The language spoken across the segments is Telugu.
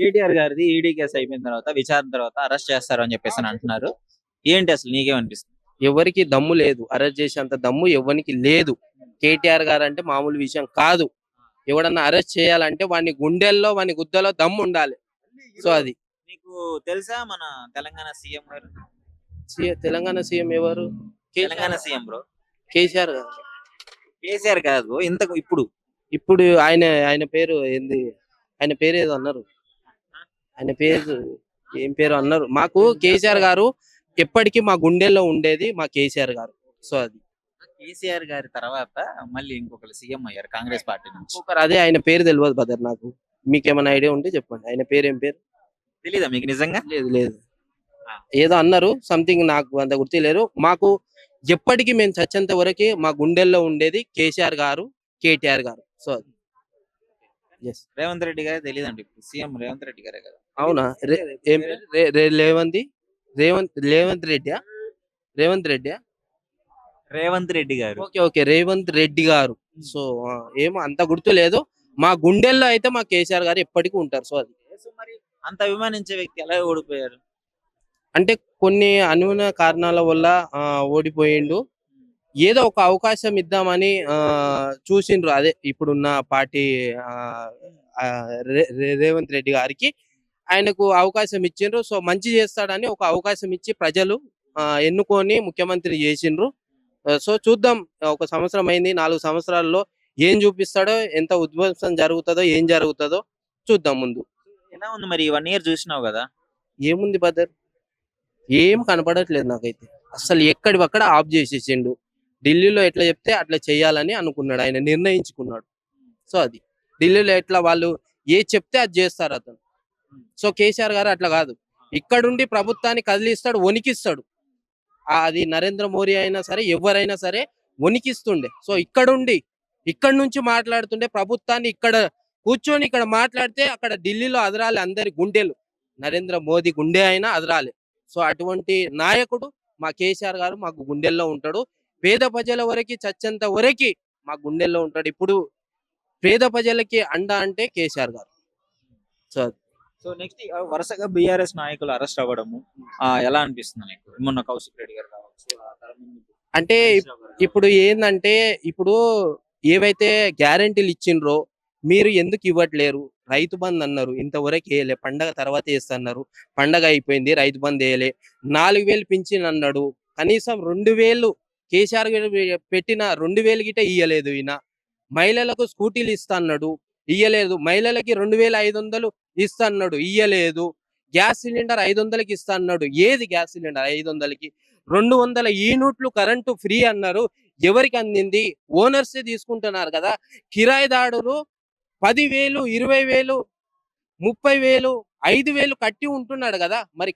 కేటీఆర్ గారిది ఈడీ కేసు అయిపోయిన తర్వాత విచారణ తర్వాత అరెస్ట్ చేస్తారు అని చెప్పేసి అంటున్నారు. ఏంటి అసలు నీకేమనిపిస్తుంది? ఎవరికి దమ్ము లేదు, అరెస్ట్ చేసేంత దమ్ము ఎవరికి లేదు. కేటీఆర్ గారు అంటే మామూలు విషయం కాదు. ఎవడన్నా అరెస్ట్ చేయాలంటే వాని గుండెల్లో వాని గుద్దలో దమ్ము ఉండాలి. సో అది నీకు తెలుసా మన తెలంగాణ సీఎం గారు? తెలంగాణ సీఎం ఎవరు? తెలంగాణ సీఎం బ్రో కేసీఆర్ గారు. కేసీఆర్ కాదు, ఇంతకు ఇప్పుడు ఇప్పుడు ఆయన ఆయన పేరు ఏంది? ఆయన పేరు ఏదో అన్నారు. ఆయన పేరు ఏం పేరు అన్నారు. మాకు కేసీఆర్ గారు ఎప్పటికీ మా గుండెల్లో ఉండేది మా కేసీఆర్ గారు. సో అది కేసీఆర్ గారి తర్వాత మళ్ళీ ఇంకొకరు సీఎం అయ్యారు కాంగ్రెస్ పార్టీ నుంచి. ఒకరు అదే ఆయన పేరు తెలియదు బ్రదర్ నాకు. మీకేమైనా ఐడియా ఉంటే చెప్పండి. ఆయన పేరు ఏం పేరు? తెలీదా మీకు నిజంగా? లేదు లేదు, ఏదో అన్నారు సంథింగ్, నాకు అంత గుర్తులేరు. మాకు ఎప్పటికీ మేము చచ్చేంత వరకు మా గుండెల్లో ఉండేది కేసీఆర్ గారు, కేటీఆర్ గారు. సో అది రేవంత్ రెడ్డి గారే తెలియదండి, ఇప్పుడు సీఎం రేవంత్ రెడ్డి గారే కదా. అవునా? ఏం పేరు? రేవంత్ రేవంత్ రేవంత్ రెడ్డి రేవంత్ రెడ్డి రేవంత్ రెడ్డి గారు. ఓకే ఓకే, రేవంత్ రెడ్డి గారు. సో ఏమో అంత గుర్తు లేదు. మా గుండెల్లో అయితే మా కేసీఆర్ గారు ఎప్పటికీ ఉంటారు. సో అది మరి అంత అభిమానించే వ్యక్తి ఎలా ఓడిపోయారు? అంటే కొన్ని అనుగుణ కారణాల వల్ల ఓడిపోయిండు. ఏదో ఒక అవకాశం ఇద్దామని చూసిండ్రు. అదే ఇప్పుడున్న పార్టీ రేవంత్ రెడ్డి గారికి ఆయనకు అవకాశం ఇచ్చిండ్రు. సో మంచి చేస్తాడని ఒక అవకాశం ఇచ్చి ప్రజలు ఎన్నుకొని ముఖ్యమంత్రి చేసిండ్రు. సో చూద్దాం, ఒక సంవత్సరం అయింది, 4 సంవత్సరాల్లో ఏం చూపిస్తాడో, ఎంత ఉద్వంసం జరుగుతుందో, ఏం జరుగుతుందో చూద్దాం ముందు. ఎలా ఉంది మరి 1 ఇయర్ చూసినావు కదా? ఏముంది బదర్, ఏం కనపడట్లేదు నాకైతే. అసలు ఎక్కడివక్కడ ఆఫ్ చేసేసిండు. ఢిల్లీలో ఎట్లా చెప్తే అట్లా చేయాలని అనుకున్నాడు, ఆయన నిర్ణయించుకున్నాడు. సో అది ఢిల్లీలో ఎట్లా వాళ్ళు చెప్తే అది చేస్తారు అతను. సో కేసీఆర్ గారు అట్లా కాదు, ఇక్కడుండి ప్రభుత్వాన్ని కదిలిస్తాడు, వణికిస్తాడు. అది నరేంద్ర మోడీ అయినా సరే ఎవరైనా సరే వణికిస్తుండే. సో ఇక్కడ నుంచి మాట్లాడుతుండే ప్రభుత్వాన్ని, ఇక్కడ కూర్చొని ఇక్కడ మాట్లాడితే అక్కడ ఢిల్లీలో అదరాలి అందరి గుండెలు. నరేంద్ర మోదీ గుండె అయినా అదరాలి. సో అటువంటి నాయకుడు మా కేసీఆర్ గారు మాకు గుండెల్లో ఉంటాడు. పేద ప్రజల వరకు చచ్చేంత వరకు మా గుండెల్లో ఉంటాడు. ఇప్పుడు పేద ప్రజలకి అండ అంటే కేసీఆర్ గారు. సో సో నెక్స్ట్ వరుసగా బీఆర్ఎస్ నాయకులు అరెస్ట్ అవ్వడము ఎలా అనిపిస్తుంది నీకు? మొన్న కౌశిక్ రెడ్డి గారు కావచ్చు, అంటే ఇప్పుడు ఏంటంటే, ఇప్పుడు ఏవైతే గ్యారెంటీలు ఇచ్చిండ్రో మీరు ఎందుకు ఇవ్వట్లేరు? రైతు బంద్ అన్నారు, ఇంతవరకు వేయలే. పండగ తర్వాత వేస్తున్నారు, పండగ అయిపోయింది, రైతు బంద్ వేయలే. 4000 పింఛన్ అన్నాడు, కనీసం 2000 కేసీఆర్ పెట్టిన 2000 గిట ఇయ్యలేదు ఈయన. మహిళలకు స్కూటీలు ఇస్తా అన్నాడు, ఇయ్యలేదు. మహిళలకి 2500 ఇస్తా అన్నాడు, ఇయ్యలేదు. గ్యాస్ సిలిండర్ 500కి ఇస్తా అన్నాడు, ఏది గ్యాస్ సిలిండర్ 500కి? 200 యూనిట్లు కరెంటు ఫ్రీ అన్నారు, ఎవరికి అందింది? ఓనర్సే తీసుకుంటున్నారు కదా. కిరాయిదారులు 10,000, 20,000, 30,000, 5,000 కట్టి ఉంటున్నాడు కదా. మరి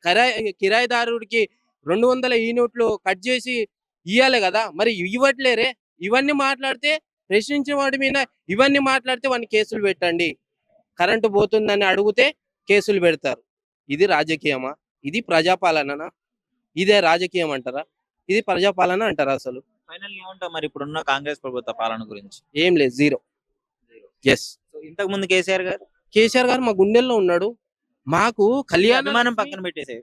కిరాయిదారుడికి 200 యూనిట్లు కట్ చేసి ఇయ్యాలి కదా, మరి ఇవ్వట్లేరే. ఇవన్నీ మాట్లాడితే, ప్రశ్నించిన వాడి మీద ఇవన్నీ మాట్లాడితే వాడిని కేసులు పెట్టండి. కరెంటు పోతుందని అడిగితే కేసులు పెడతారు. ఇది రాజకీయమా? ఇది ప్రజాపాలన? ఇదే రాజకీయం అంటారా? ఇది ప్రజాపాలన అంటారా? అసలు ఫైనల్ ఏమంటావు మరి ఇప్పుడున్న కాంగ్రెస్ ప్రభుత్వ పాలన గురించి? ఏం లేదు, జీరో. ఎస్. ఇంతకు ముందు కేసీఆర్ గారు మా గుండెల్లో ఉన్నాడు. మాకు కళ్యాణం పక్కన పెట్టేసే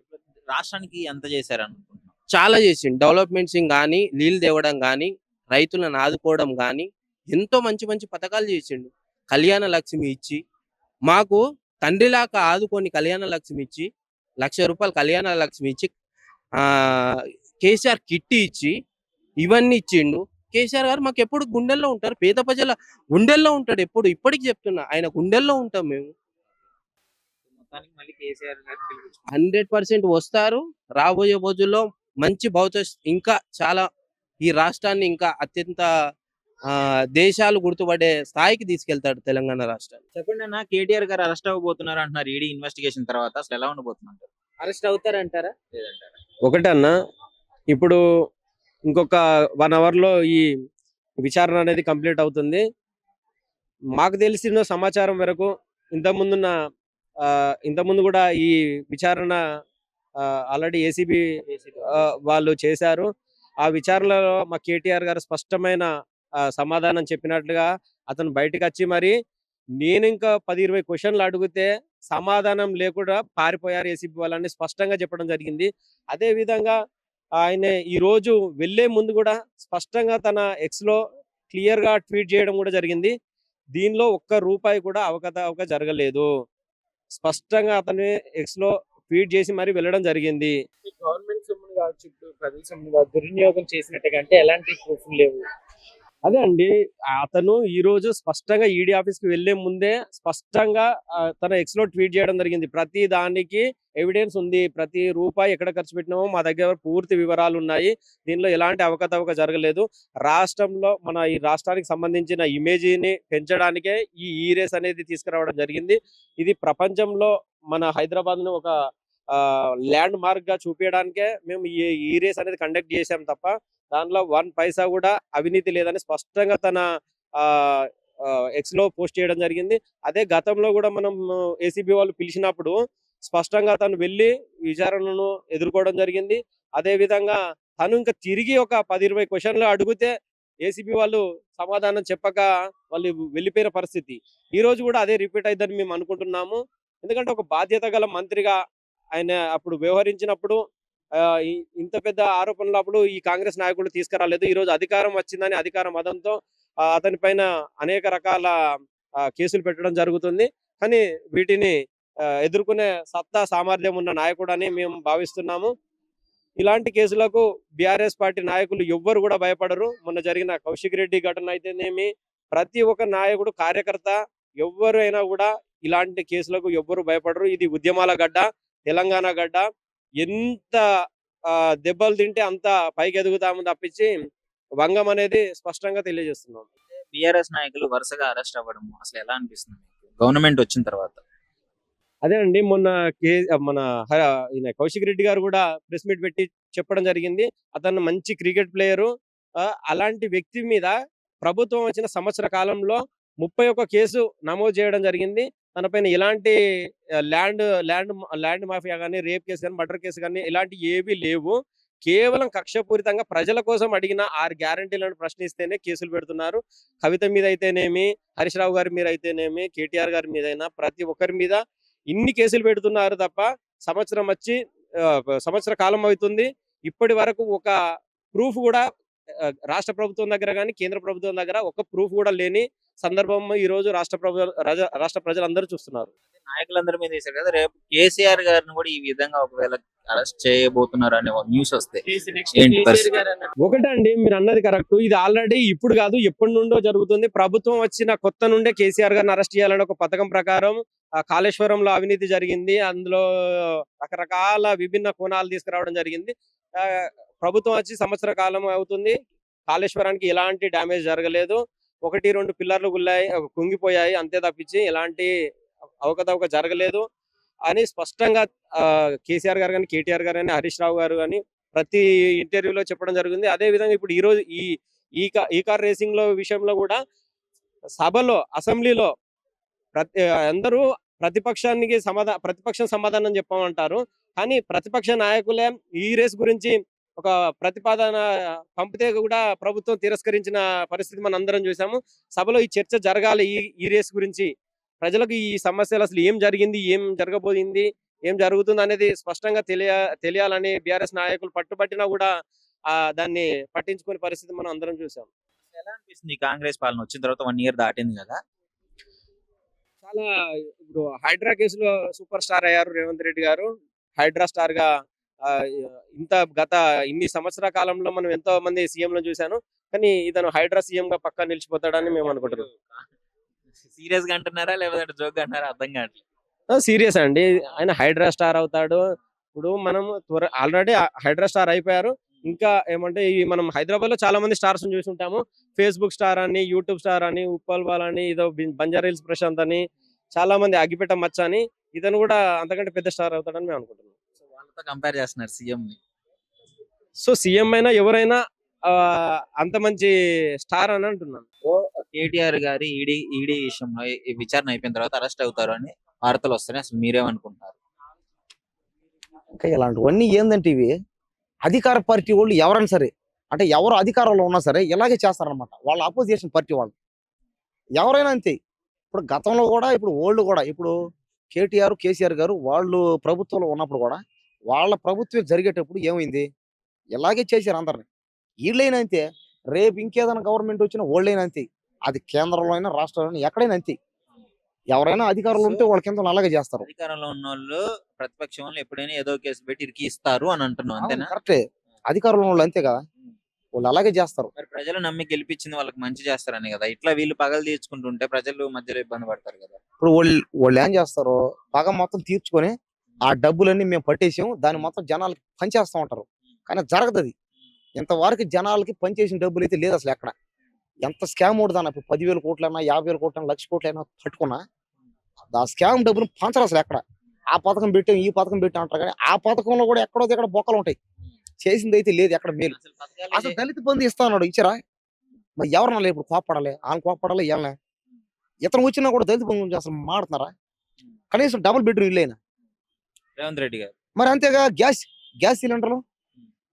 రాష్ట్రానికి ఎంత చేశారు అనుకుంటున్నాం? చాలా చేసిండు. డెవలప్మెంట్స్ కానీ, నీళ్ళు తేవడం కానీ, రైతులను ఆదుకోవడం కానీ, ఎంతో మంచి మంచి పథకాలు చేసిండు. కళ్యాణ లక్ష్మి ఇచ్చి, మాకు తండ్రిలాగా ఆదుకొని కళ్యాణ లక్ష్మి ఇచ్చి, ₹1,00,000 కళ్యాణ లక్ష్మి ఇచ్చి, కేసీఆర్ కిట్టి ఇచ్చి, ఇవన్నీ ఇచ్చిండు. కేసీఆర్ గారు మాకు ఎప్పుడు గుండెల్లో ఉంటారు, పేద ప్రజల గుండెల్లో ఉంటాడు ఎప్పుడు. ఇప్పటికి చెప్తున్నా, ఆయన గుండెల్లో ఉంటాం మేము. 100% వస్తారు. రాబోయే రోజుల్లో మంచి భవిష్యత్, ఇంకా చాలా ఈ రాష్ట్రాన్ని ఇంకా అత్యంత దేశాలు గుర్తుపడే స్థాయికి తీసుకెళ్తాడు తెలంగాణ రాష్ట్రాన్ని. చెప్పండి అన్న, కేటీఆర్ గారు అరెస్ట్ అవ్వబోతున్నారు అంటున్నారు ఈడీ ఇన్వెస్టిగేషన్ తర్వాత. అసలు ఎలా ఉండబోతున్నారు? అరెస్ట్ అవుతారంటారా? లేదంటారా? ఒకటన్న, ఇప్పుడు ఇంకొక 1 అవర్లో ఈ విచారణ అనేది కంప్లీట్ అవుతుంది. మాకు తెలిసిన సమాచారం వరకు ఇంతకుముందు కూడా ఈ విచారణ ఆల్రెడీ ఏసీబీ వాళ్ళు చేశారు. ఆ విచారణలో మా కేటీఆర్ గారు స్పష్టమైన సమాధానం చెప్పినట్లుగా అతను బయటకు వచ్చి, మరి నేను ఇంకా 10-20 క్వశ్చన్లు అడిగితే సమాధానం లేకుండా పారిపోయారు ఏసీబీ వాళ్ళని స్పష్టంగా చెప్పడం జరిగింది. అదే విధంగా ఆయన ఈ రోజు వెళ్లే ముందు కూడా స్పష్టంగా తన ఎక్స్ లో క్లియర్ గా ట్వీట్ చేయడం కూడా జరిగింది. దీనిలో ఒక్క రూపాయి కూడా అవకతవక జరగలేదు. స్పష్టంగా అతను ఎక్స్ లో ట్వీట్ చేసి మరి వెళ్ళడం జరిగింది. గవర్నమెంట్ సొమ్మును కావచ్చు, ఇప్పుడు ప్రజల సొమ్మును కావచ్చు, దుర్వినియోగం చేసినట్టుగా అంటే ఎలాంటి ప్రూఫ్లు లేవు. అదే అండి, అతను ఈ రోజు స్పష్టంగా ఈడీ ఆఫీస్ కి వెళ్లే ముందే స్పష్టంగా తన ఎక్స్ లో ట్వీట్ చేయడం జరిగింది. ప్రతి దానికి ఎవిడెన్స్ ఉంది, ప్రతి రూపాయి ఎక్కడ ఖర్చు పెట్టినామో మా దగ్గర పూర్తి వివరాలు ఉన్నాయి, దీనిలో ఎలాంటి అవకతవక జరగలేదు. రాష్ట్రంలో మన ఈ రాష్ట్రానికి సంబంధించిన ఇమేజ్ ని పెంచడానికే ఈ రేస్ అనేది తీసుకురావడం జరిగింది. ఇది ప్రపంచంలో మన హైదరాబాద్ ను ఒక ల్యాండ్ మార్క్ గా చూపించడానికే మేము ఈ రేస్ అనేది కండక్ట్ చేశాం తప్ప దానిలో 1 పైసా కూడా అవినీతి లేదని స్పష్టంగా తన ఎక్స్ లో పోస్ట్ చేయడం జరిగింది. అదే గతంలో కూడా మనం ఏసీబీ వాళ్ళు పిలిచినప్పుడు స్పష్టంగా తను వెళ్లి విచారణను ఎదుర్కోవడం జరిగింది. అదే విధంగా తను ఇంకా తిరిగి ఒక 10-20 క్వశ్చన్లు అడిగితే ఏసీబీ వాళ్ళు సమాధానం చెప్పక వాళ్ళు వెళ్ళిపోయిన పరిస్థితి. ఈ రోజు కూడా అదే రిపీట్ అయిద్దని మేము అనుకుంటున్నాము. ఎందుకంటే ఒక బాధ్యత గల మంత్రిగా ఆయన అప్పుడు వ్యవహరించినప్పుడు ఇంత పెద్ద ఆరోపణలు అప్పుడు ఈ కాంగ్రెస్ నాయకులు తీసుకురాలేదు. ఈ రోజు అధికారం వచ్చిందని అధికార మదంతో అతని పైన అనేక రకాల కేసులు పెట్టడం జరుగుతుంది. కానీ వీటిని ఎదుర్కొనే సత్తా సామర్థ్యం ఉన్న నాయకుడు అని మేము భావిస్తున్నాము. ఇలాంటి కేసులకు బీఆర్ఎస్ పార్టీ నాయకులు ఎవ్వరు కూడా భయపడరు. మొన్న జరిగిన కౌశిక్ రెడ్డి ఘటన అయితేనేమి, ప్రతి ఒక్క నాయకుడు కార్యకర్త ఎవరైనా కూడా ఇలాంటి కేసులకు ఎవ్వరు భయపడరు. ఇది ఉద్యమాల గడ్డ, తెలంగాణ గడ్డ. ఎంత దెబ్బలు తింటే అంత పైకి ఎదుగుతాము తప్పించి వంగం అనేది స్పష్టంగా తెలియజేస్తున్నాం. బీఆర్ఎస్ నాయకులు వరుసగా అరెస్ట్ అవ్వడం అసలు ఎలా అనిపిస్తుంది గవర్నమెంట్ వచ్చిన తర్వాత? అదే అండి, మొన్న మన ఈయన కౌశిక్ రెడ్డి గారు కూడా ప్రెస్ మీట్ పెట్టి చెప్పడం జరిగింది. అతను మంచి క్రికెట్ ప్లేయరు. అలాంటి వ్యక్తి మీద ప్రభుత్వం వచ్చిన సంవత్సర కాలంలో 31 కేసు నమోదు చేయడం జరిగింది. తన పైన ఎలాంటి ల్యాండ్ మాఫియా కానీ, రేప్ కేసు కానీ, మర్డర్ కేసు కానీ ఇలాంటి ఏవి లేవు. కేవలం కక్షపూరితంగా ప్రజల కోసం అడిగిన 6 గ్యారంటీలను ప్రశ్నిస్తేనే కేసులు పెడుతున్నారు. కవిత మీద అయితేనేమి, హరీష్ రావు గారి మీద అయితేనేమి, కేటీఆర్ గారి మీద అయినా ప్రతి ఒక్కరి మీద ఇన్ని కేసులు పెడుతున్నారు తప్ప సంవత్సర కాలం అవుతుంది, ఇప్పటి వరకు ఒక ప్రూఫ్ కూడా రాష్ట్ర ప్రభుత్వం దగ్గర కానీ, కేంద్ర ప్రభుత్వం దగ్గర ఒక ప్రూఫ్ కూడా లేని సందర్భం ఈ రోజు రాష్ట్ర ప్రజలందరూ చూస్తున్నారు. నాయకులందరి మీద వేశారు కదా, రేపు కేసీఆర్ గారిని కూడా ఈ విధంగా ఒకవేళ అరెస్ట్ చేయబోతున్నారు అనే న్యూస్ వస్తే ఏంటి పరిస్థితి? ఒకటండి, మీరు అన్నది కరెక్ట్. ఇది ఆల్రెడీ ఇప్పుడు కాదు, ఎప్పటి నుండో జరుగుతుంది. ప్రభుత్వం వచ్చిన కొత్త నుండే కేసీఆర్ గారిని అరెస్ట్ చేయాలని ఒక పథకం ప్రకారం కాళేశ్వరంలో అవినీతి జరిగింది. అందులో రకరకాల విభిన్న కోణాలు తీసుకురావడం జరిగింది. ప్రభుత్వం వచ్చి సంవత్సర కాలం అవుతుంది, కాళేశ్వరానికి ఎలాంటి డ్యామేజ్ జరగలేదు. 1-2 పిల్లర్లు కుంగిపోయాయి అంతే తప్పించి ఎలాంటి అవకతవక జరగలేదు అని స్పష్టంగా కేసీఆర్ గారు కానీ, కేటీఆర్ గారు కానీ, హరీష్ రావు గారు కానీ ప్రతి ఇంటర్వ్యూలో చెప్పడం జరిగింది. అదే విధంగా ఇప్పుడు ఈ రోజు ఈ కార్ రేసింగ్ లో విషయంలో కూడా సభలో, అసెంబ్లీలో అందరూ ప్రతిపక్షం సమాధానం చెప్పమంటారు. కానీ ప్రతిపక్ష నాయకులే ఈ రేస్ గురించి ఒక ప్రతిపాదన పంపితే కూడా ప్రభుత్వం తిరస్కరించిన పరిస్థితి మనం అందరం చూసాము. సభలో ఈ చర్చ జరగాలి, ఈ రేస్ గురించి ప్రజలకు ఈ సమస్యలు అసలు ఏం జరిగింది, ఏం జరగబోయింది, ఏం జరుగుతుంది అనేది స్పష్టంగా తెలియాలని బీఆర్ఎస్ నాయకులు పట్టుబట్టినా కూడా దాన్ని పట్టించుకునే పరిస్థితి మనం అందరం చూసాం. ఎలా అనిపిస్తుంది కాంగ్రెస్ పాలన వచ్చిన తర్వాత 1 year దాటింది కదా? చాలా ఇప్పుడు హైడ్రా కేసులో సూపర్ స్టార్ అయ్యారు రేవంత్ రెడ్డి గారు. హైడ్రా స్టార్ గా గత ఇన్ని సంవత్సరాల కాలంలో మనం ఎంతో మంది సీఎంలను చూశాను, కానీ ఇతను హైడ్రా సీఎం గా పక్కా నిలిచిపోతాడని మేము అనుకుంటున్నాం. సీరియస్ గా అంటున్నారా లేకపోతే జోక్ గా అంటున్నారా అర్థం కావట్లేదు. సీరియస్ అండి, ఆయన హైడ్రా స్టార్ అవుతాడు. ఇప్పుడు మనం ఆల్రెడీ హైడ్రా స్టార్ అయిపోయారు. ఇంకా ఏమంటే మనం హైదరాబాద్ లో చాలా మంది స్టార్స్ చూసి ఉంటాము. ఫేస్బుక్ స్టార్ అని, యూట్యూబ్ స్టార్ అని, ఉప్పల్ బాల్ అని, ఇదో బంజారా హిల్స్ ప్రశాంత్ అని, చాలా మంది అగ్గిపెట్ట మచ్చ అని, ఇతను కూడా అంతకంటే పెద్ద స్టార్ అవుతాడని మేము అనుకుంటున్నాం. వాళ్ళతో కంపేర్ చేస్తున్నారు సీఎం ని. సో సీఎం అయినా ఎవరైనా అంత మంచి స్టార్ అని అంటున్నాను. కేటీఆర్ గారి ఈడీ విషయంలో ఈ విచారణ అయిపోయిన తర్వాత అరెస్ట్ అవుతారు అని వార్తలు వస్తున్నాయి. అసలు మీరేమనుకుంటున్నారు? ఇంకా ఇలాంటివన్నీ ఏందంటే ఇవి అధికార పార్టీ వాళ్ళు ఎవరైనా సరే, అంటే ఎవరు అధికారంలో ఉన్నా సరే ఇలాగే చేస్తారనమాట. వాళ్ళ అపోజిషన్ పార్టీ వాళ్ళు ఎవరైనా అంతే. ఇప్పుడు గతంలో కూడా, ఇప్పుడు ఓల్డ్ కూడా, ఇప్పుడు కేటీఆర్ కేసీఆర్ గారు వాళ్ళు ప్రభుత్వంలో ఉన్నప్పుడు కూడా వాళ్ళ ప్రభుత్వం జరిగేటప్పుడు ఏమైంది ఇలాగే చేశారు అందరిని. వీళ్ళైనా అంతే, రేపు ఇంకేదైనా గవర్నమెంట్ వచ్చినా వాళ్ళైనా అంతే. అది కేంద్రంలో అయినా రాష్ట్రంలో అయినా ఎక్కడైనా అంతే. ఎవరైనా అధికారులు ఉంటే వాళ్ళ కింద అలాగే చేస్తారు. అధికారంలో ఉన్న వాళ్ళు ప్రతిపక్షం వాళ్ళు ఎప్పుడైనా ఏదో కేసు పెట్టి ఇరికిస్తారు అని అంటున్నాం, అంతేనా? కరెక్టే, అధికారంలో వాళ్ళు అంతే కదా, వాళ్ళు అలాగే చేస్తారు. మరి ప్రజలు నమ్మి గెలిపించింది వాళ్ళకి మంచి చేస్తారని కదా, ఇట్లా వీళ్ళు పగలు తీర్చుకుంటుంటే ప్రజలు మధ్యలో ఇబ్బంది పడతారు కదా. ఇప్పుడు వాళ్ళు ఏం చేస్తారు, పగ మొత్తం తీర్చుకొని ఆ డబ్బులన్నీ మేము పట్టేసాం దాన్ని మొత్తం జనాలకి పనిచేస్తూ ఉంటారు. కానీ జరగదు అది. ఇంతవరకు జనాలకి పనిచేసిన డబ్బులు అయితే లేదు అసలు ఎక్కడ. ఎంత స్కామ్ ఉండదన్న, ఇప్పుడు 10,000 కోట్లైనా 50,000 కోట్లైనా 1,00,000 కోట్లైనా పట్టుకున్నా ఆ స్కామ్ డబ్బులు పంచరు అసలు ఎక్కడ. ఆ పథకం పెట్టాం ఈ పథకం పెట్టాం అంటారు కానీ ఆ పథకంలో కూడా ఎక్కడో దగ్గర బొక్కలు ఉంటాయి. చేసింది అయితే లేదు ఎక్కడ మేలు. అసలు పథకాలు అసలు దళిత బంధు ఇస్తా అన్నాడు, ఇచ్చారా? మరి ఎవరన్నా ఇప్పుడు కోప్పడాలి, ఆయన కోప్పడాలి ఏమన్నా. ఇతను వచ్చినా కూడా దళిత బంధు గురించి అసలు మాడుతున్నారా? కనీసం డబుల్ బెడ్రూమ్ ఇల్లు అయినా. రేవంత్ రెడ్డి గారు మరి అంతేగా గ్యాస్ సిలిండర్లు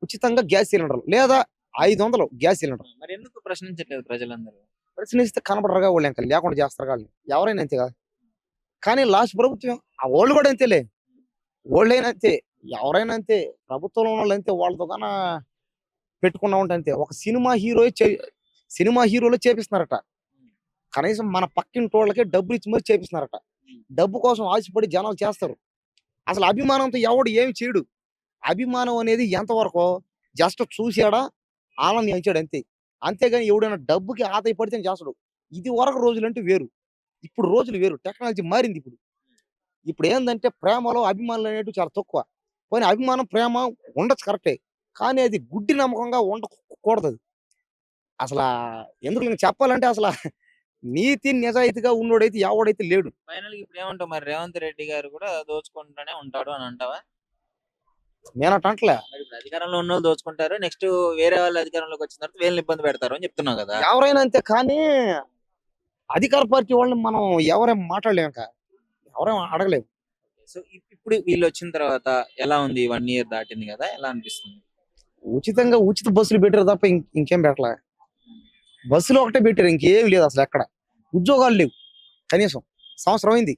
ఉచితంగా, గ్యాస్ సిలిండర్లు లేదా 500 గ్యాస్ సిలిండర్. మరి ఎందుకు ప్రశ్నించట్లేదు ప్రజలందరూ? ప్రశ్నిస్తే కనపడరుగా వాళ్ళు, ఇంకా లేకుండా చేస్తారు కానీ ఎవరైనా అంతే కదా. కానీ లాస్ట్ ప్రభుత్వం ఆ వాళ్ళు కూడా అంతేలే, వాళ్ళైనా అంతే, ఎవరైనా అంతే, ప్రభుత్వంలో ఉన్న వాళ్ళు అంతే. వాళ్ళతో కన్నా పెట్టుకున్నా ఉంటే అంతే. ఒక సినిమా హీరోలు చేపిస్తున్నారట, కనీసం మన పక్కింటి వాళ్ళకే డబ్బులు ఇచ్చి మరి చేపిస్తున్నారట. డబ్బు కోసం ఆశపడి జనాలు చేస్తారు. అసలు అభిమానంతో ఎవడు ఏమి చేయడు. అభిమానం అనేది ఎంతవరకు జస్ట్ చూసాడా ఆనందించాడు అంతే. అంతేగాని ఎవడైనా డబ్బుకి ఆదాయపడితే చేస్తాడు. ఇది వరకు రోజులంటే వేరు, ఇప్పుడు రోజులు వేరు. టెక్నాలజీ మారింది. ఇప్పుడు ఏంటంటే ప్రేమలో అభిమానులు అనేవి చాలా తక్కువ. కానీ అభిమానం ప్రేమ ఉండొచ్చు కరెక్టే, కానీ అది గుడ్డి నమ్మకంగా ఉండకూడదు. అది అసలు ఎందుకు నేను చెప్పాలంటే అసలు నీతి నిజాయితీగా ఉన్నోడైతే ఎవడైతే లేడు. ఫైనల్ ఇప్పుడు ఏమంటావు మరి, రేవంత్ రెడ్డి గారు కూడా దోచుకుంటూనే ఉంటాడు అని అంటావా? నేనట అంటలే, మరి ఇప్పుడు అధికారంలో ఉన్న వాళ్ళు దోచుకుంటారు, నెక్స్ట్ వేరే వాళ్ళు అధికారంలోకి వచ్చిన తర్వాత వీళ్ళని ఇబ్బంది పెడతారు అని చెప్తున్నావు కదా. ఎవరైనా అంతే. కానీ అధికార పార్టీ వాళ్ళని మనం ఎవరేం మాట్లాడలేము, ఎవరేం అడగలేము. సో ఇప్పుడు వీళ్ళు వచ్చిన తర్వాత ఎలా ఉంది? 1 year దాటింది కదా, ఎలా అనిపిస్తుంది? ఉచిత బస్సులు పెట్టారు తప్ప ఇంకేం పెట్టలే. బస్సులు ఒకటే పెట్టారు, ఇంకేం లేదు అసలు ఎక్కడ. ఉద్యోగాలు లేవు, కనీసం సంవత్సరం అయింది,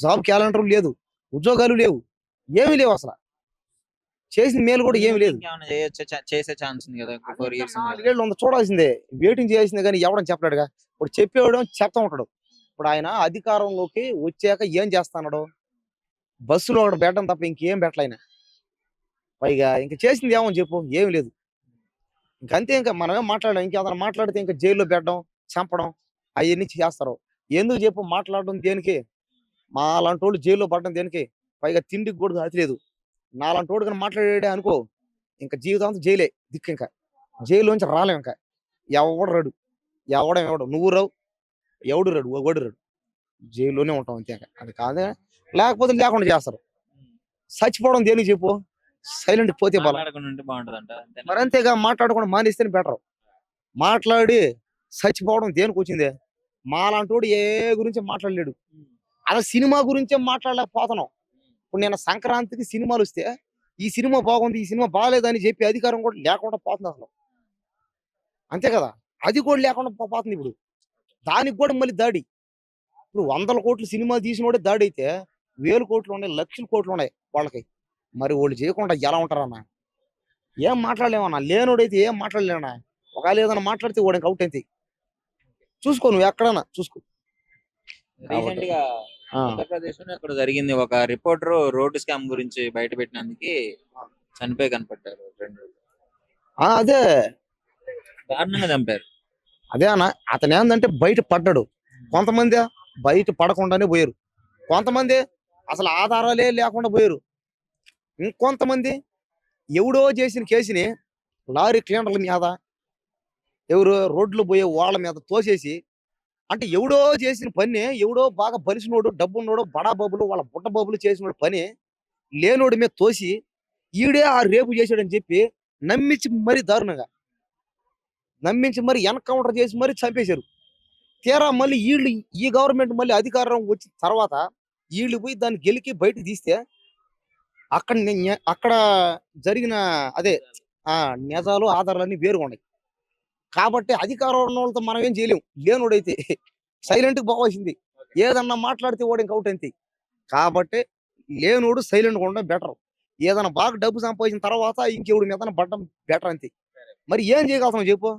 జాబ్ క్యాలెండర్ లేదు, ఉద్యోగాలు లేవు, ఏమీ లేవు అసలు. చేసిన మేలు కూడా ఏమి లేదు. ఇంకేమైనా చేసే ఛాన్స్ ఉంది కదా, 4 years ఉంది కదా. 4 ఏళ్ళు ఉంది, చూడాల్సిందే, వెయిటింగ్ చేయాల్సిందే. కానీ ఎవడని చెప్పలేడుగా. ఇప్పుడు చెప్పేవాడు చెప్తా ఉంటాడు. ఇప్పుడు ఆయన అధికారంలోకి వచ్చాక ఏం చేస్తున్నాడు, బస్సులో ఒకటి పెట్టడం తప్ప ఇంకేం పెట్టలే ఆయన. పైగా ఇంక చేసింది ఏమని చెప్పు, ఏమి లేదు. ఇంకంతే, ఇంకా మనమేం మాట్లాడడం. ఇంకేదైనా మాట్లాడితే ఇంకా జైల్లో పెట్టడం, చంపడం అవన్నీ చేస్తారు. ఎందుకు చెప్పు మాట్లాడడం దేనికి? మా అలాంటి వాళ్ళు జైల్లో పడడం దేనికి? పైగా తిండికి కూడా అతి లేదు. నాలాంటి వాడు కానీ మాట్లాడాడే అనుకో, ఇంకా జీవితాంతం జైలే దిక్కు. ఇంకా జైల్లోంచి రాలేం. ఇంకా ఎవడు రాడు, ఎవడు నువ్వు రావు, ఎవడు రాడు, జైల్లోనే ఉంటాం అంతే. ఇంకా అది కాదే, లేకపోతే లేకుండా చేస్తారు. చచ్చిపోవడం దేనికి చెప్పు, సైలెంట్ పోతే బలం. మాట్లాడకుండా ఉంటే బాగుంటుందంట, అంతేనా? మరి అంతేగా, మాట్లాడకుండా మానేస్తేనే బెటర్. మాట్లాడి చచ్చిపోవడం దేనికి వచ్చిందే? మాలాంటి వాడు ఏ గురించి మాట్లాడలేడు. అలా సినిమా గురించే మాట్లాడలేకపోతున్నాం. ఇప్పుడు నేను సంక్రాంతికి సినిమాలు వస్తే ఈ సినిమా బాగుంది, ఈ సినిమా బాగాలేదని చెప్పి అధికారం కూడా లేకుండా పోతుంది అసలు. అంతే కదా, అది కూడా లేకుండా పోతుంది. ఇప్పుడు దానికి కూడా మళ్ళీ దాడి. ఇప్పుడు 100 కోట్లు సినిమా తీసినోడే దాడి అయితే 1000 కోట్లు ఉన్నాయి, 1,00,000 కోట్లు ఉన్నాయి వాళ్ళకి. మరి వాళ్ళు చేయకుండా ఎలా ఉంటారన్నా? ఏం మాట్లాడలేమన్నా, లేనోడైతే ఏం మాట్లాడలేమన్నా. ఒకవేళ ఏదైనా మాట్లాడితే వాడికి అవుట్ అయితే చూసుకో, నువ్వు ఎక్కడన్నా చూసుకో. రీసెంట్ గా ఆంధ్రప్రదేశ్ లో ఇక్కడ జరిగింది, ఒక రిపోర్టర్ రోడ్డు స్కామ్ గురించి బయట పెట్టినందుకు చనిపోయి కనపడ్డారు 2 రోజులు. అదే దారుణంగా చంపారు. అదే అన్న, అతను ఏంటంటే బయట పడ్డాడు. కొంతమంది బయట పడకుండానే పోయారు, కొంతమంది అసలు ఆధారాలే లేకుండా పోయారు, ఇంకొంతమంది ఎవడో చేసిన కేసుని లారీ క్లీనర్ల మీద, ఎవరు రోడ్లు పోయే వాళ్ళ మీద తోసేసి, అంటే ఎవడో చేసిన పని, ఎవడో బాగా బలిసినోడు, డబ్బున్నోడు, బడా బాబులు, వాళ్ళ బుట్ట బాబులు చేసిన పని లేనోడి మీద తోసి ఈడే ఆ రేపు చేశాడని చెప్పి నమ్మించి మరీ దారుణంగా నమ్మించి మరి ఎన్కౌంటర్ చేసి మరి చంపేశారు. తీరా మళ్ళీ ఈ గవర్నమెంట్ మళ్ళీ అధికారం వచ్చిన తర్వాత వీళ్ళు పోయి దాన్ని గెలికి బయట తీస్తే అక్కడ జరిగిన అదే నిజాలు ఆధారాలన్నీ వేరుగా ఉన్నాయి. కాబట్టి అధికారం ఉన్న వాళ్ళతో మనం ఏం చేయలేము. లేనోడైతే సైలెంట్ పోవాల్సింది. ఏదన్నా మాట్లాడితే వాడు ఇంక అవుట్ అంతే. కాబట్టి లేనోడు సైలెంట్గా ఉండడం బెటర్. ఏదైనా బాగా డబ్బు సంపాదించిన తర్వాత ఇంకెవడి మీద పడడం బెటర్ అంతే. మరి ఏం చేయగలుగుతాం చెప్పు?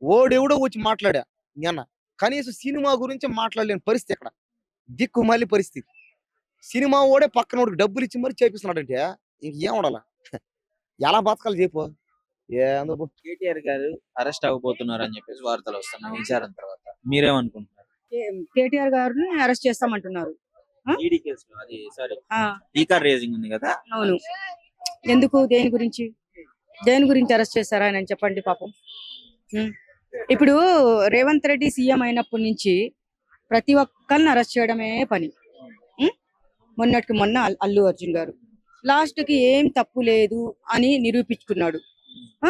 ఓడెవడో వచ్చి మాట్లాడా నిన్న, కనీసం సినిమా గురించి మాట్లాడలేని పరిస్థితి ఇక్కడ. దిక్కుమాలి పరిస్థితి. సినిమా ఓడే పక్కనోడికి డబ్బులు ఇచ్చి మరి చేపిస్తున్నాడంటే ఇంకేం ఉండాల? ఎలా బతకాలి చెప్పు? ఎందుకు? కేటీఆర్ గారు అరెస్ట్ అవ్వబోతున్నారు అని చెప్పేసి వార్తలు వస్తున్నాయి విచారణ తర్వాత. మీరేమనుకుంటున్నారు? కేటీఆర్ గారిని అరెస్ట్ చేస్తామంటున్నారు. ఈడీ కేసులో అది సారీ ఆ, ఈ కార్ రేసింగ్ ఉంది కదా. అవును. ఎందుకు? దేని గురించి అరెస్ట్ చేస్తారా ఆయన చెప్పండి పాపం. ఉమ్. ఇప్పుడు రేవంత్ రెడ్డి సీఎం అయినప్పటి నుంచి ప్రతి ఒక్కరిని అరెస్ట్ చేయడమే పని. ఉమ్. మొన్నటికి మొన్న అల్లు అర్జున్ గారు లాస్ట్ కి ఏం తప్పు లేదు అని నిరూపించుకున్నాడు. ఆ?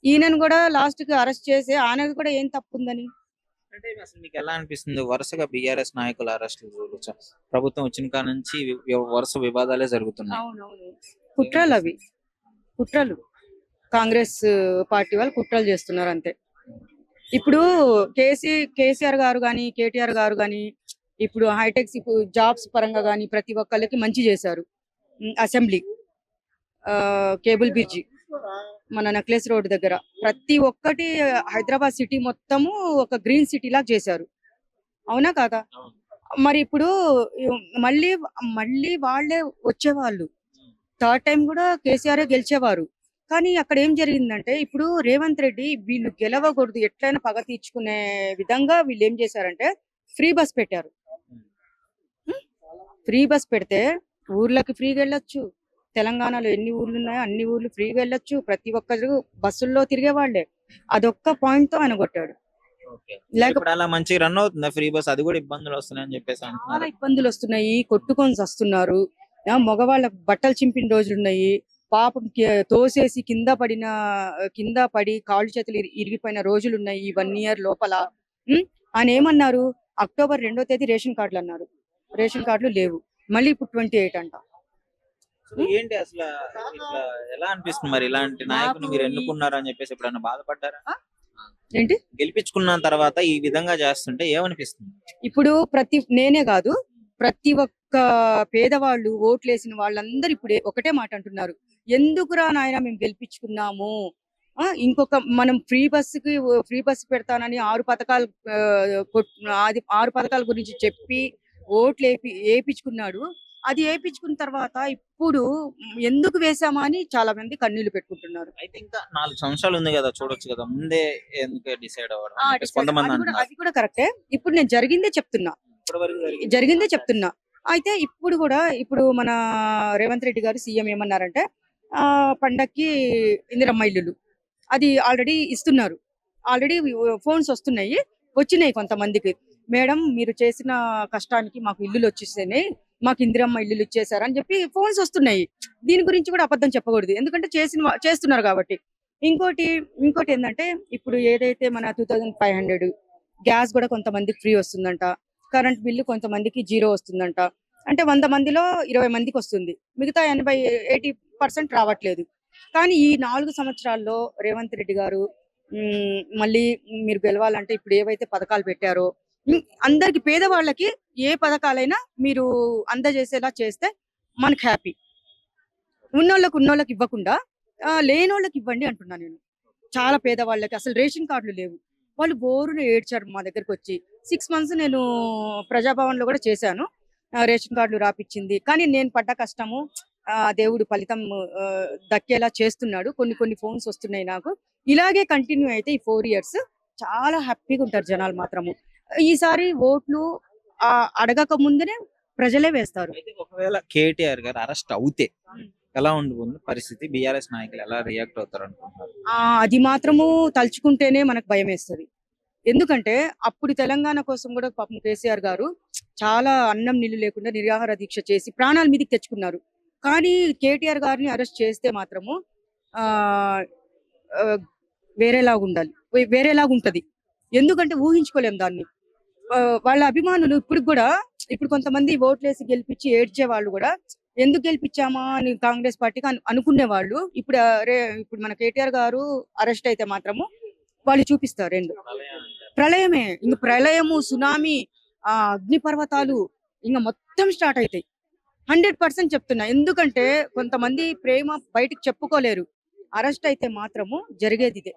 ఈయనను కూడా లాస్ట్ కి అరెస్ట్ చేసి ఆయనకు కూడా ఏం తప్పు ఉందని. అంటే అసలు మీకు ఎలా అనిపిస్తుంది? వరుసగా బీఆర్ఎస్ నాయకుల అరెస్టులు ప్రభుత్వం వచ్చిన కాడ నుంచి వరుస వివాదాలే జరుగుతున్నాయి. అవునవును. కుట్రలు అవి, కుట్రలు. కాంగ్రెస్ పార్టీ వాళ్ళు కుట్రలు చేస్తున్నారు అంతే. ఇప్పుడు కేసీఆర్ గారు కానీ కేటీఆర్ గారు కానీ ఇప్పుడు హైటెక్స్ జాబ్స్ పరంగా కానీ ప్రతి ఒక్కరికి మంచి చేశారు. అసెంబ్లీ, కేబుల్ బ్రిడ్జి, మన నెక్లెస్ రోడ్ దగ్గర ప్రతి ఒక్కటి హైదరాబాద్ సిటీ మొత్తము ఒక గ్రీన్ సిటీ లాగా చేశారు. అవునా కాదా? మరి ఇప్పుడు మళ్ళీ మళ్ళీ వాళ్ళే వచ్చేవాళ్ళు. థర్డ్ టైం కూడా కేసీఆర్ గెలిచేవారు. కానీ అక్కడ ఏం జరిగిందంటే ఇప్పుడు రేవంత్ రెడ్డి వీళ్ళు గెలవకూడదు, ఎట్లయినా పగ తీర్చుకునే విధంగా వీళ్ళు ఏం చేశారంటే ఫ్రీ బస్ పెట్టారు. ఫ్రీ బస్ పెడితే ఊర్లకి ఫ్రీగా వెళ్ళొచ్చు. తెలంగాణలో ఎన్ని ఊర్లు ఉన్నాయో అన్ని ఊర్లు ఫ్రీగా వెళ్ళొచ్చు. ప్రతి ఒక్కరు బస్సుల్లో తిరిగే వాళ్ళే. అదొక్క పాయింట్ తో ఆయన కొట్టాడు. ఇప్పుడు అలా మంచిగా రన్ అవుతుందా ఫ్రీ బస్? అది కూడా ఇబ్బందులు వస్తున్నాయి అని చెప్పేసి చాలా అంటున్నారు. ఇబ్బందులు వస్తున్నాయి, కొట్టుకొని వస్తున్నారు. మగవాళ్ళ బట్టలు చింపిన రోజులు ఉన్నాయి. పాపం తోసేసి కింద పడి కాళ్ళు చేతులు ఇరిగిపోయిన రోజులు ఉన్నాయి ఈ 1 year లోపల. ఆయన ఏమన్నారు? అక్టోబర్ 2వ తేదీ రేషన్ కార్డులు అన్నారు. రేషన్ కార్డులు లేవు. మళ్ళీ ఇప్పుడు 28 అంట. ఏంటి అసలు ఇట్లా ఎలా అనిపిస్తుంది? మరి ఇలాంటి నాయకుని మీరు ఎన్నుకున్నారు అని చెప్పేసి ఎప్పుడన్నా బాధపడ్డారా? ఏంటి? గెలిపించుకున్న తర్వాత ఈ విధంగా చేస్తుంటే ఏమనిపిస్తుంది? ఇప్పుడు నేనే కాదు, ప్రతి ఒక్క పేదవాళ్ళు ఓట్లేసిన వాళ్ళందరూ ఇప్పుడు ఒకటే మాట అంటున్నారు, ఎందుకురా నాయన మేము గెలిపించుకున్నాము. ఇంకొక మనం ఫ్రీ బస్ పెడతానని 6 పథకాలు, అది 6 పథకాల గురించి చెప్పి ఓట్లు వేయించుకున్నాడు. అది వేయించుకున్న తర్వాత ఇప్పుడు ఎందుకు వేసామా అని చాలా మంది కన్నీళ్లు పెట్టుకుంటున్నారు. అయితే ఇంకా 4 సంవత్సరాలు ఉంది కదా, చూడొచ్చు కదా, ముందే ఎందుకు డిసైడ్ అవ్వడం అని చెప్పేసి కొంతమంది అంటున్నారు. అది కూడా కరెక్టే. ఇప్పుడు నేను జరిగిందే చెప్తున్నా. అయితే ఇప్పుడు కూడా మన రేవంత్ రెడ్డి గారు సీఎం ఏమన్నారంటే పండక్కి ఇందిరమ్మ ఇల్లులు అది ఆల్రెడీ ఇస్తున్నారు. ఆల్రెడీ ఫోన్స్ వచ్చినాయి కొంతమందికి. మేడం మీరు చేసిన కష్టానికి మాకు ఇల్లులు వచ్చేసాయి, మాకు ఇందిరమ్మ ఇల్లులు ఇచ్చేసారని చెప్పి ఫోన్స్ వస్తున్నాయి. దీని గురించి కూడా అబద్ధం చెప్పకూడదు, ఎందుకంటే చేస్తున్నారు కాబట్టి. ఇంకోటి ఏంటంటే ఇప్పుడు ఏదైతే మన 2500 గ్యాస్ కూడా కొంతమందికి ఫ్రీ వస్తుందంట. కరెంట్ బిల్లు కొంతమందికి 0 వస్తుందంట. అంటే 100 మందిలో 20 మందికి వస్తుంది, మిగతా 80-80% రావట్లేదు. కానీ ఈ 4 సంవత్సరాల్లో రేవంత్ రెడ్డి గారు మళ్ళీ మీరు గెలవాలంటే ఇప్పుడు ఏవైతే పథకాలు పెట్టారో అందరికి, పేదవాళ్ళకి ఏ పథకాలైనా మీరు అందజేసేలా చేస్తే మనకు హ్యాపీ. ఉన్నోళ్ళకి ఇవ్వకుండా లేనోళ్ళకి ఇవ్వండి అంటున్నా నేను. చాలా పేదవాళ్ళకి అసలు రేషన్ కార్డులు లేవు. వాళ్ళు బోరును ఏడ్చారు మా దగ్గరకు వచ్చి. 6 months నేను ప్రజాభవన్ లో కూడా చేశాను, రేషన్ కార్డులు రాపిచ్చింది. కానీ నేను పడ్డ కష్టము దేవుడు ఫలితం దక్కేలా చేస్తున్నాడు. కొన్ని ఫోన్స్ వస్తున్నాయి నాకు. ఇలాగే కంటిన్యూ అయితే ఈ 4 years చాలా హ్యాపీగా ఉంటారు జనాలు మాత్రము. ఈసారి ఓట్లు అడగక ముందునే ప్రజలే వేస్తారు. అయితే ఒకవేళ కేటీఆర్ గారు అరెస్ట్ అవుతే ఎలా ఉండబోతుంది పరిస్థితి? బీఆర్ఎస్ నాయకులు ఎలా రియాక్ట్ అవుతారు అనుకుంటున్నారు? అది మాత్రము తలుచుకుంటేనే మనకు భయం వేస్తుంది. ఎందుకంటే అప్పుడు తెలంగాణ కోసం కూడా పాపం కేసీఆర్ గారు చాలా అన్నం నీళ్లు లేకుండా నిరాహార దీక్ష చేసి ప్రాణాల మీదకి తెచ్చుకున్నారు. కానీ కేటీఆర్ గారిని అరెస్ట్ చేస్తే మాత్రము వేరేలాగుంటది. ఎందుకంటే ఊహించుకోలేం దాన్ని. వాళ్ళ అభిమానులు ఇప్పుడు కొంతమంది ఓట్లేసి గెలిపించి ఏడ్చే వాళ్ళు కూడా ఎందుకు గెలిపించామా అని కాంగ్రెస్ పార్టీకి అనుకునే వాళ్ళు ఇప్పుడు మన కేటీఆర్ గారు అరెస్ట్ అయితే మాత్రము వాళ్ళు చూపిస్తారు ప్రళయమే. ఇంక ప్రళయము, సునామీ, అగ్ని పర్వతాలు ఇంకా మొత్తం స్టార్ట్ అవుతాయి. 100% చెప్తున్నా. ఎందుకంటే కొంతమంది ప్రేమ బయటికి చెప్పుకోలేరు. అరెస్ట్ అయితే మాత్రము జరిగేది ఇదే.